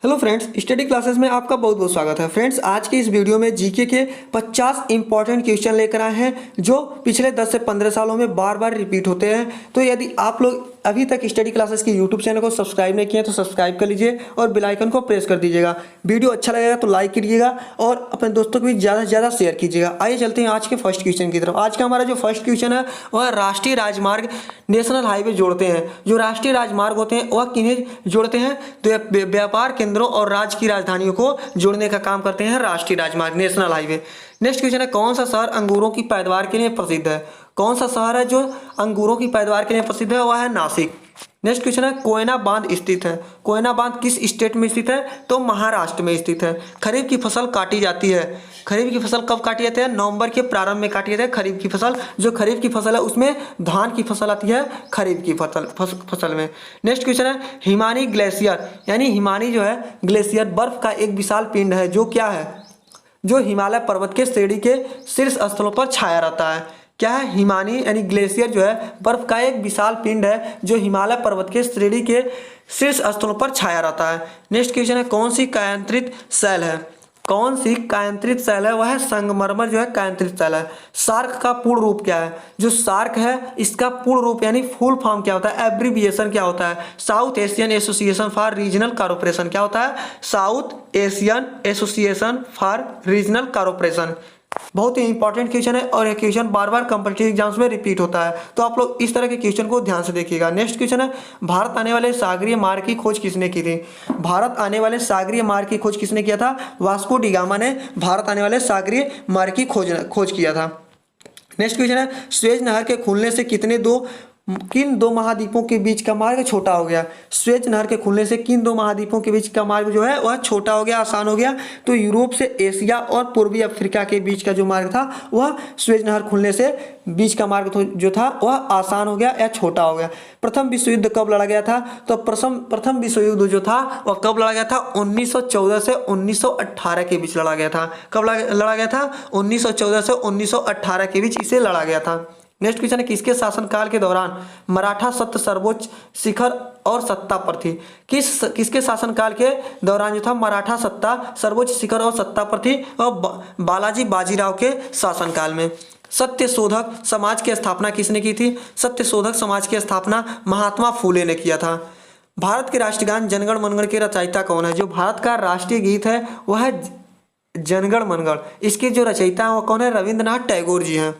Hello friends, study classes में आपका बहुत बहुत स्वागत है। फ्रेंड्स, आज की इस वीडियो में जीके के 50 इंपॉर्टेंट क्वेश्चन लेकर आए हैं जो पिछले 10 से 15 सालों में बार बार रिपीट होते हैं। तो यदि आप लोग अभी तक स्टडी क्लासेस की यूट्यूब चैनल को सब्सक्राइब नहीं किए तो सब्सक्राइब कर लीजिए और बेल आइकन को प्रेस कर दीजिएगा। वीडियो अच्छा लगेगा तो लाइक कीजिएगा और अपने दोस्तों को भी ज़्यादा से ज़्यादा शेयर कीजिएगा। आइए चलते हैं आज के फर्स्ट क्वेश्चन की तरफ। आज का हमारा जो फर्स्ट क्वेश्चन है वह राष्ट्रीय राजमार्ग नेशनल हाईवे जोड़ते हैं। जो राष्ट्रीय राजमार्ग होते हैं वह किन्हें जोड़ते हैं? तो व्यापार केंद्रों और राज्य की राजधानियों को जोड़ने का काम करते हैं राष्ट्रीय राजमार्ग नेशनल हाईवे। नेक्स्ट क्वेश्चन है, कौन सा शहर अंगूरों की पैदावार के लिए प्रसिद्ध है? कौन सा शहर है जो अंगूरों की पैदावार के लिए प्रसिद्ध है? वह है नासिक। नेक्स्ट क्वेश्चन है, कोयना बांध स्थित है। कोयना बांध किस स्टेट में स्थित है? तो महाराष्ट्र में स्थित है। खरीफ की फसल काटी जाती है। खरीफ की फसल कब काटी जाती है? नवंबर के प्रारंभ में काटी जाती है खरीफ की फसल। जो खरीफ की फसल है उसमें धान की फसल आती है खरीफ की फसल में। नेक्स्ट क्वेश्चन है, हिमानी ग्लेशियर यानी हिमानी जो है ग्लेशियर बर्फ का एक विशाल पिंड है जो क्या है? जो हिमालय पर्वत के श्रेणी के शीर्ष स्थलों पर छाया रहता है। क्या है? हिमानी यानी ग्लेशियर जो है बर्फ का एक विशाल पिंड है जो हिमालय पर्वत के श्रेणी के शीर्ष स्थलों पर छाया रहता है। नेक्स्ट क्वेश्चन है, कौन सी कायांतरित शैल है? कौन सी कायांतरित शैल है? वह है संगमरमर जो है कायांतरित शैल है। सार्क का पूर्ण रूप क्या है? जो सार्क है इसका पूर्ण रूप यानी फुल फॉर्म क्या होता है? एब्रीविएशन क्या होता है? South Asian association for regional corporation. क्या होता है? South Asian association for regional corporation. बहुत ही इंपॉर्टेंट क्वेश्चन है और यह क्वेश्चन बार बार कॉम्पिटिटिव एग्जाम्स में रिपीट होता है, तो आप लोग इस तरह के क्वेश्चन को ध्यान से देखिएगा। नेक्स्ट क्वेश्चन है, भारत आने वाले सागरीय मार्ग की खोज किसने की थी? भारत आने वाले सागरीय मार्ग की खोज किसने किया था? वास्को डी गामा ने भारत आने वाले सागरीय मार्ग की खोज किया था। नेक्स्ट क्वेश्चन है, सुएज नहर के खुलने से किन दो महाद्वीपों के बीच का मार्ग छोटा हो गया? सुएज नहर के खुलने से किन दो महाद्वीपों के बीच का मार्ग जो है वह छोटा हो गया, आसान हो गया? तो यूरोप से एशिया और पूर्वी अफ्रीका के बीच का जो मार्ग था वह सुएज नहर खुलने से बीच का मार्ग जो था वह आसान हो गया या छोटा हो गया। प्रथम विश्व युद्ध कब लड़ा गया था? तो प्रथम विश्व युद्ध जो था वह कब लड़ा गया था? 1914 से 1918 के बीच लड़ा गया था। कब लड़ा गया था? 1914 से 1918 के बीच इसे लड़ा गया था। नेक्स्ट क्वेश्चन है, किसके शासनकाल के दौरान मराठा सत्ता सर्वोच्च शिखर और सत्ता पर थी? किसके शासनकाल के दौरान जो था मराठा सत्ता सर्वोच्च शिखर और सत्ता पर थी? और बालाजी बाजीराव के शासनकाल में। सत्यशोधक समाज की स्थापना किसने की थी? सत्यशोधक समाज की स्थापना महात्मा फूले ने किया था। भारत के राष्ट्रगान जनगण मनगढ़ के रचयिता कौन है? जो भारत का राष्ट्रीय गीत है वह है जनगण मनगढ़। इसके जो रचयिता है वह कौन है? रविंद्रनाथ टैगोर जी हैं।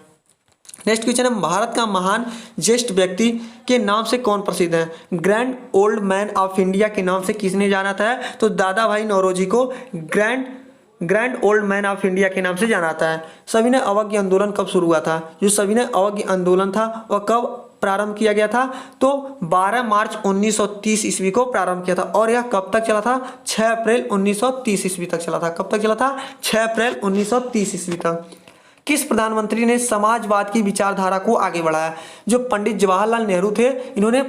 नेक्स्ट क्वेश्चन है, भारत का महान ज्येष्ठ व्यक्ति के नाम से कौन प्रसिद्ध है? Grand old man of India के नाम से किसने जाना था? तो दादा भाई नौरोजी को grand old man of India के नाम से जाना जाता है। सविनय अवज्ञा आंदोलन कब शुरू हुआ था? जो सविनय अवज्ञा आंदोलन था वह कब प्रारंभ किया गया था? तो 12 मार्च 1930 ईस्वी को प्रारंभ किया था और यह कब तक चला था? 6 अप्रैल 1930 ईस्वी तक चला था। कब तक चला था? 6 अप्रैल 1930 ईस्वी तक। किस प्रधानमंत्री ने समाजवाद की विचारधारा को आगे बढ़ाया? जो पंडित जवाहरलाल नेहरू थे, इन्होंने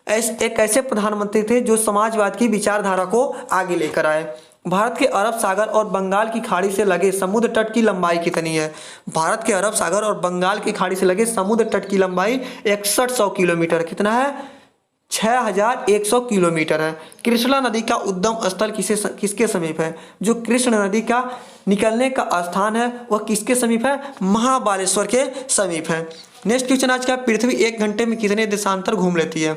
एक ऐसे प्रधानमंत्री थे जो समाजवाद की विचारधारा को आगे लेकर आए। भारत के अरब सागर और बंगाल की खाड़ी से लगे समुद्र तट की लंबाई कितनी है? भारत के अरब सागर और बंगाल की खाड़ी से लगे समुद्र तट की लंबाई 6100 किलोमीटर। कितना है? 6100 किलोमीटर है। कृष्णा नदी का उद्गम स्थल किसके समीप है? जो कृष्ण नदी का निकलने का स्थान है वह किसके समीप है? महाबालेश्वर के समीप है। नेक्स्ट क्वेश्चन आज का, पृथ्वी 1 घंटे में कितने देशांतर घूम लेती है?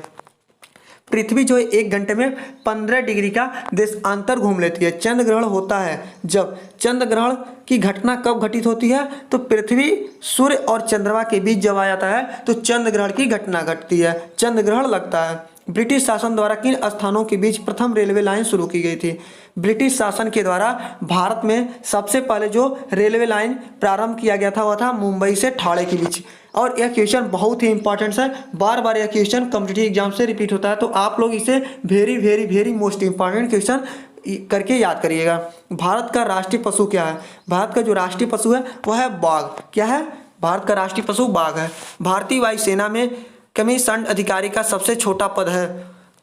पृथ्वी जो है 1 घंटे में 15 डिग्री का देशांतर घूम लेती है। चंद्र ग्रहण होता है जब चंद्र ग्रहण की घटना कब घटित होती है? तो पृथ्वी सूर्य और चंद्रमा के बीच जब आ जाता है तो चंद्र ग्रहण की घटना घटती है, चंद्र ग्रहण लगता है। ब्रिटिश शासन द्वारा किन स्थानों के बीच प्रथम रेलवे लाइन शुरू की गई थी? ब्रिटिश शासन के द्वारा भारत में सबसे पहले जो रेलवे लाइन प्रारंभ किया गया था वह था मुंबई से ठाणे के बीच। और यह क्वेश्चन बहुत ही इंपॉर्टेंट है, बार बार यह क्वेश्चन कॉम्पिटिटिव एग्जाम से रिपीट होता है, तो आप लोग इसे very very very most important question करके याद करिएगा। भारत का राष्ट्रीय पशु क्या है? भारत का जो राष्ट्रीय पशु है वह है बाघ। क्या है? भारत का राष्ट्रीय पशु बाघ है। भारतीय वायुसेना में कमीशन अधिकारी का सबसे छोटा पद है।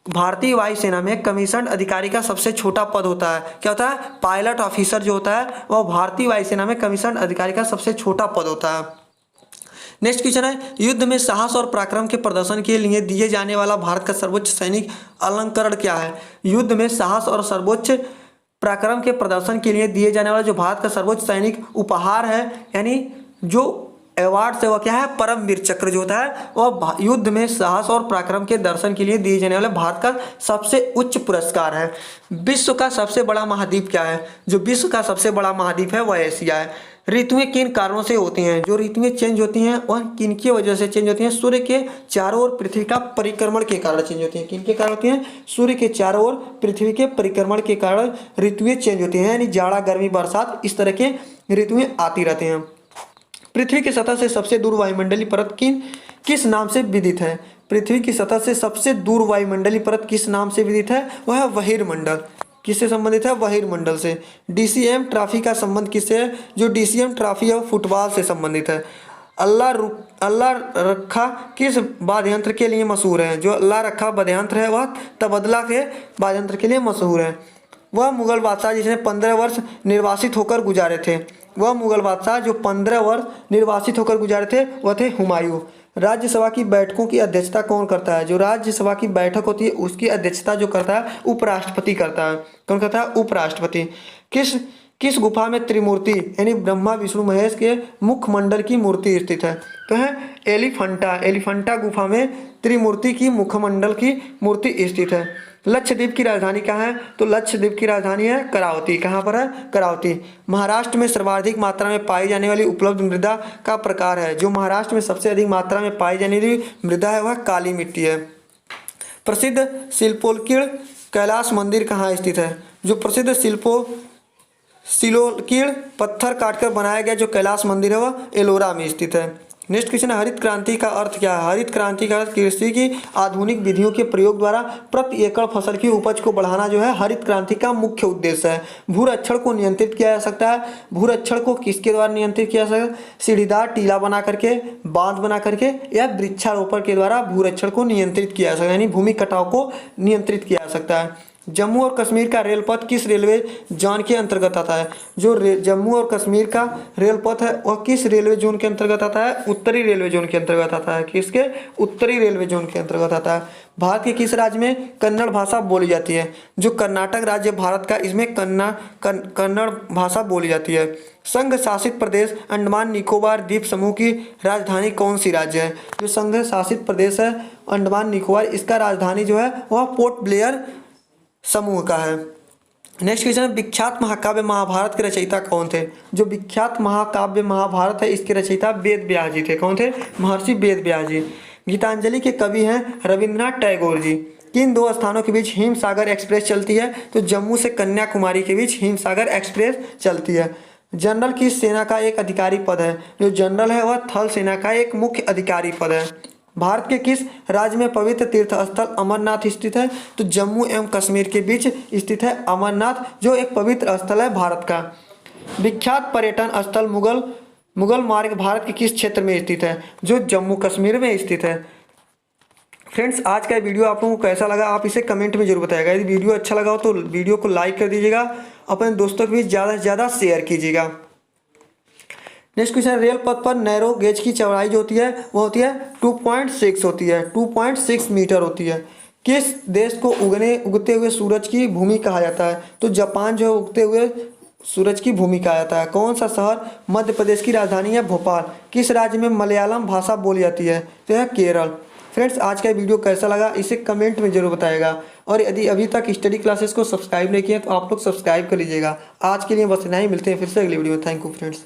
भारतीय वायुसेना में कमीशन अधिकारी का सबसे छोटा पद होता है। क्या होता है? पायलट ऑफिसर जो होता है वह भारतीय वायुसेना में कमीशन अधिकारी का सबसे छोटा पद होता है। नेक्स्ट क्वेश्चन है, युद्ध में साहस और पराक्रम के प्रदर्शन के लिए दिए जाने वाला भारत का सर्वोच्च सैनिक अलंकरण क्या है? युद्ध में साहस और सर्वोच्च पराक्रम के प्रदर्शन के लिए दिए जाने वाला जो भारत का सर्वोच्च सैनिक उपहार है, यानी जो अवार्ड से वह क्या है, परमवीर चक्र जो होता है वह युद्ध में साहस और पराक्रम के दर्शन के लिए दिए जाने वाले भारत का सबसे उच्च पुरस्कार है। विश्व का सबसे बड़ा महाद्वीप क्या है? जो विश्व का सबसे बड़ा महाद्वीप है वह एशिया है। ऋतुएं किन कारणों से होती हैं? जो ऋतुएं चेंज होती हैं वह किनकी वजह से चेंज होती हैं? सूर्य के चारों ओर पृथ्वी का परिक्रमण के कारण चेंज होती हैं। किनके कारण होती हैं? सूर्य के चारों ओर पृथ्वी के परिक्रमण के कारण ऋतुएं चेंज होती हैं, यानी जाड़ा, गर्मी, बरसात, इस तरह के ऋतुएं आती रहती हैं। पृथ्वी की सतह से सबसे दूर वायुमंडलीय परत किस नाम से विदित है? पृथ्वी की सतह से सबसे दूर वायुमंडलीय परत किस नाम से विदित है? वह है बहिर्मंडल। किससे संबंधित है? बहिर्मंडल से। डीसीएम ट्रॉफी का संबंध किससे है? जो डीसीएम ट्रॉफी है फुटबॉल से संबंधित है। अल्लाह रखा किस वाद्ययंत्र के लिए मशहूर है? जो अल्लाह रखा वाद्ययंत्र है वह तबदला के वाद्ययंत्र के लिए मशहूर है। वह मुगल बादशाह जिसने 15 वर्ष निर्वासित होकर गुजारे थे, वह मुगल बादशाह जो 15 वर्ष निर्वासित होकर गुजारे थे वह थे हुमायूं। राज्यसभा की बैठकों की अध्यक्षता कौन करता है? जो राज्यसभा की बैठक होती है उसकी अध्यक्षता जो करता है उपराष्ट्रपति करता है। कौन करता है? उपराष्ट्रपति। किस गुफा में त्रिमूर्ति यानी ब्रह्मा, विष्णु, महेश के मुखमंडल की मूर्ति स्थित है? तो है एलिफंटा गुफा में त्रिमूर्ति की मुखमंडल की मूर्ति स्थित है। लक्षद्वीप की राजधानी कहाँ है? तो लक्षद्वीप की राजधानी है करावती। कहाँ पर है? करावती। महाराष्ट्र में सर्वाधिक मात्रा में पाई जाने वाली उपलब्ध मृदा का प्रकार है? जो महाराष्ट्र में सबसे अधिक मात्रा में पाई जाने वाली मृदा है वह काली मिट्टी है। प्रसिद्ध शिल्पोत्कीर्ण कैलाश मंदिर कहाँ स्थित है? जो प्रसिद्ध शिलोकीर्ण पत्थर काटकर बनाया गया जो कैलाश मंदिर है वह एलोरा में स्थित है। नेक्स्ट क्वेश्चन है, हरित क्रांति का अर्थ क्या है? हरित क्रांति का अर्थ कृषि की आधुनिक विधियों के प्रयोग द्वारा प्रति एकड़ फसल की उपज को बढ़ाना जो है हरित क्रांति का मुख्य उद्देश्य है। भूरक्षण को नियंत्रित किया जा सकता है। भूरक्षण को किसके द्वारा नियंत्रित किया जा सकता है? सीढ़ीदार टीला बना करके, बांध बना करके, या वृक्षारोपण के द्वारा भूरक्षण को नियंत्रित किया जा सकता है, यानी भूमि कटाव को नियंत्रित किया जा सकता है। जम्मू और कश्मीर का रेल पथ किस रेलवे जोन के अंतर्गत आता है? जो जम्मू और कश्मीर का रेल पथ है वह किस रेलवे जोन के अंतर्गत आता है? उत्तरी रेलवे जोन के अंतर्गत आता है। किसके? उत्तरी रेलवे जोन के अंतर्गत आता है। भारत के किस राज्य में कन्नड़ भाषा बोली जाती है? जो कर्नाटक राज्य भारत का, इसमें कन्नड़ भाषा बोली जाती है। संघ शासित प्रदेश अंडमान निकोबार द्वीप समूह की राजधानी कौन सी राज्य है? जो संघ शासित प्रदेश है अंडमान निकोबार, इसका राजधानी जो है वह पोर्ट ब्लेयर समूह का है। नेक्स्ट क्वेश्चन है, विख्यात महाकाव्य महाभारत के रचयिता कौन थे? जो विख्यात महाकाव्य महाभारत है इसके रचयिता वेद व्यास जी थे। कौन थे? महर्षि वेद व्यास जी। गीतांजलि के कवि हैं रविंद्रनाथ टैगोर जी। किन दो स्थानों के बीच हिमसागर एक्सप्रेस चलती है? तो जम्मू से कन्याकुमारी के बीच हिमसागर एक्सप्रेस चलती है। जनरल किस सेना का एक अधिकारी पद है? जो जनरल है वह थल सेना का एक मुख्य अधिकारी पद है। भारत के किस राज्य में पवित्र तीर्थ स्थल अमरनाथ स्थित है? तो जम्मू एवं कश्मीर के बीच स्थित है अमरनाथ, जो एक पवित्र स्थल है भारत का। विख्यात पर्यटन स्थल मुगल मार्ग भारत के किस क्षेत्र में स्थित है? जो जम्मू कश्मीर में स्थित है। फ्रेंड्स, आज का वीडियो आप लोगों को कैसा लगा आप इसे कमेंट में जरूर बताइएगा। यदि वीडियो अच्छा लगा हो तो वीडियो को लाइक कर दीजिएगा, अपने दोस्तों के बीच ज़्यादा से ज़्यादा शेयर कीजिएगा। नेक्स्ट क्वेश्चन, रेल पथ पर नैरो गेज की चौड़ाई जो होती है वो होती है 2.6 होती है, 2.6 मीटर होती है। किस देश को उगते हुए सूरज की भूमि कहा जाता है? तो जापान जो है उगते हुए सूरज की भूमि कहा जाता है। कौन सा शहर मध्य प्रदेश की राजधानी है? भोपाल। किस राज्य में मलयालम भाषा बोली जाती है? तो यह केरल। फ्रेंड्स, आज का वीडियो कैसा लगा इसे कमेंट में जरूर बताइएगा, और यदि अभी तक स्टडी क्लासेस को सब्सक्राइब नहीं किए तो आप लोग सब्सक्राइब कर लीजिएगा। आज के लिए बस इतना ही, मिलते हैं फिर से अगली वीडियो में। Thank you friends.